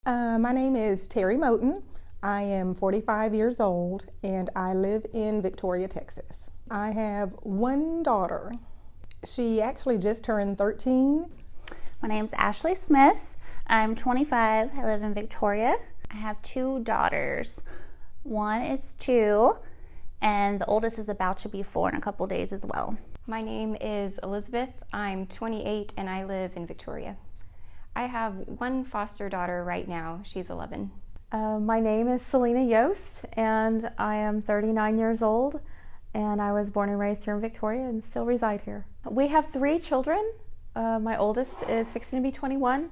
My name is Terry Moten. I am 45 years old and I live in Victoria, Texas. I have one daughter. She actually just turned 13. My name's Ashley Smith. I'm 25. I live in Victoria. I have two daughters. One is 2, and the oldest is about to be 4 in a couple days as well. My name is Elizabeth. I'm 28 and I live in Victoria. I have one foster daughter right now. She's 11. My name is Selena Yost, and I am 39 years old, and I was born and raised here in Victoria and still reside here. We have 3 children. My oldest is fixing to be 21,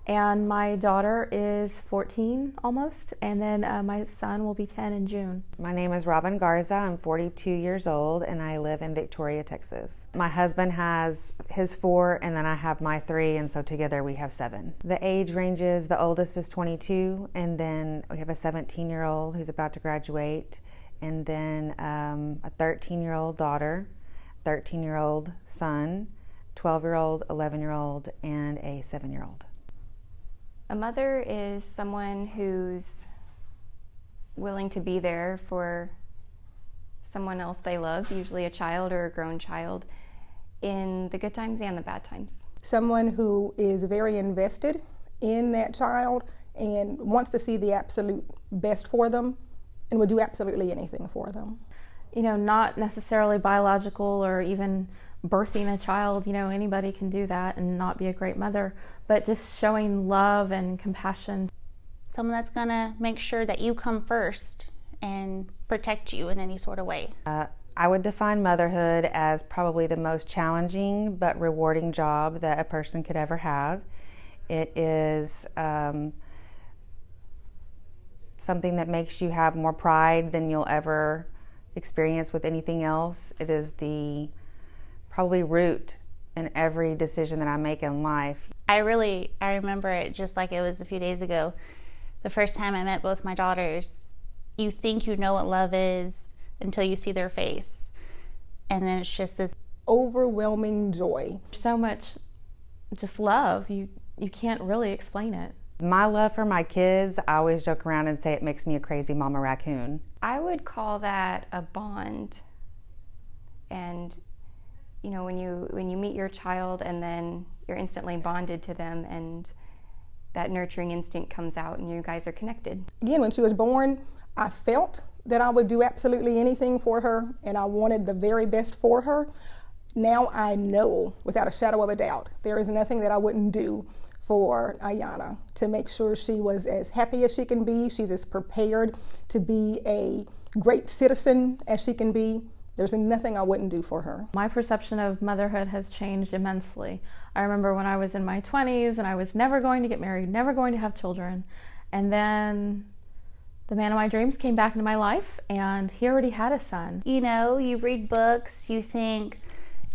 and my daughter is 14 almost, and then my son will be 10 in June. My name is Robin Garza. I'm 42 years old and I live in Victoria, Texas. My husband has his 4 and then I have my 3, and so together we have 7. The age ranges, the oldest is 22, and then we have a 17-year-old who's about to graduate, and then a 13-year-old daughter, 13-year-old son, 12-year-old, 11-year-old, and a 7-year-old. A mother is someone who's willing to be there for someone else they love, usually a child or a grown child, in the good times and the bad times. Someone who is very invested in that child and wants to see the absolute best for them and would do absolutely anything for them. You know, not necessarily biological or even birthing a child, anybody can do that and not be a great mother, but just showing love and compassion. Someone that's gonna make sure that you come first and protect you in any sort of way. I would define motherhood as probably the most challenging but rewarding job that a person could ever have. It is something that makes you have more pride than you'll ever experience with anything else. It is the probably root in every decision that I make in life. I remember it just like it was a few days ago. The first time I met both my daughters, you think you know what love is until you see their face. And then it's just this overwhelming joy. So much just love, you can't really explain it. My love for my kids, I always joke around and say it makes me a crazy mama raccoon. I would call that a bond. And when you meet your child and then you're instantly bonded to them and that nurturing instinct comes out and you guys are connected. Again, when she was born, I felt that I would do absolutely anything for her and I wanted the very best for her. Now I know without a shadow of a doubt there is nothing that I wouldn't do for Ayana to make sure she was as happy as she can be. She's as prepared to be a great citizen as she can be. There's nothing I wouldn't do for her. My perception of motherhood has changed immensely. I remember when I was in my 20s and I was never going to get married, never going to have children. And then the man of my dreams came back into my life and he already had a son. You read books, you think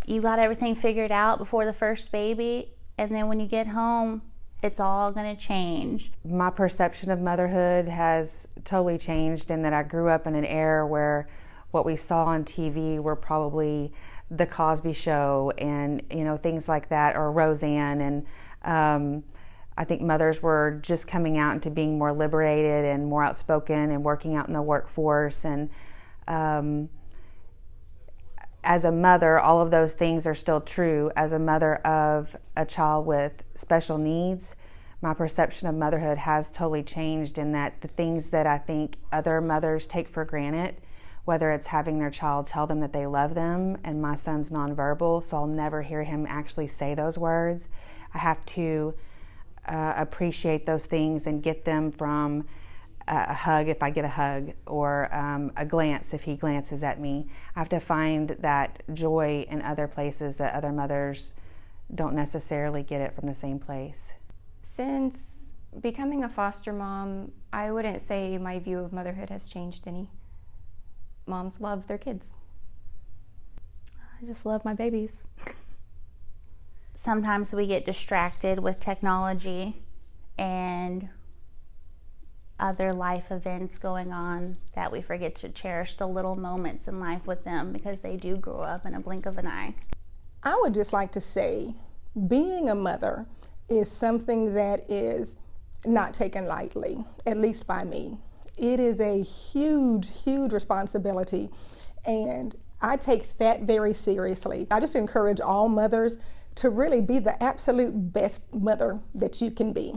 you got everything figured out before the first baby, and then when you get home, it's all gonna change. My perception of motherhood has totally changed in that I grew up in an era where what we saw on TV were probably The Cosby Show and things like that, or Roseanne, and I think mothers were just coming out into being more liberated and more outspoken and working out in the workforce. And as a mother, all of those things are still true. As a mother of a child with special needs, my perception of motherhood has totally changed in that the things that I think other mothers take for granted, whether it's having their child tell them that they love them, and my son's nonverbal, so I'll never hear him actually say those words. I have to appreciate those things and get them from a hug if I get a hug, or a glance if he glances at me. I have to find that joy in other places that other mothers don't necessarily get it from the same place. Since becoming a foster mom, I wouldn't say my view of motherhood has changed any. Moms love their kids. I just love my babies. Sometimes we get distracted with technology and other life events going on that we forget to cherish the little moments in life with them, because they do grow up in a blink of an eye. I would just like to say, being a mother is something that is not taken lightly, at least by me. It is a huge, huge responsibility, and I take that very seriously. I just encourage all mothers to really be the absolute best mother that you can be.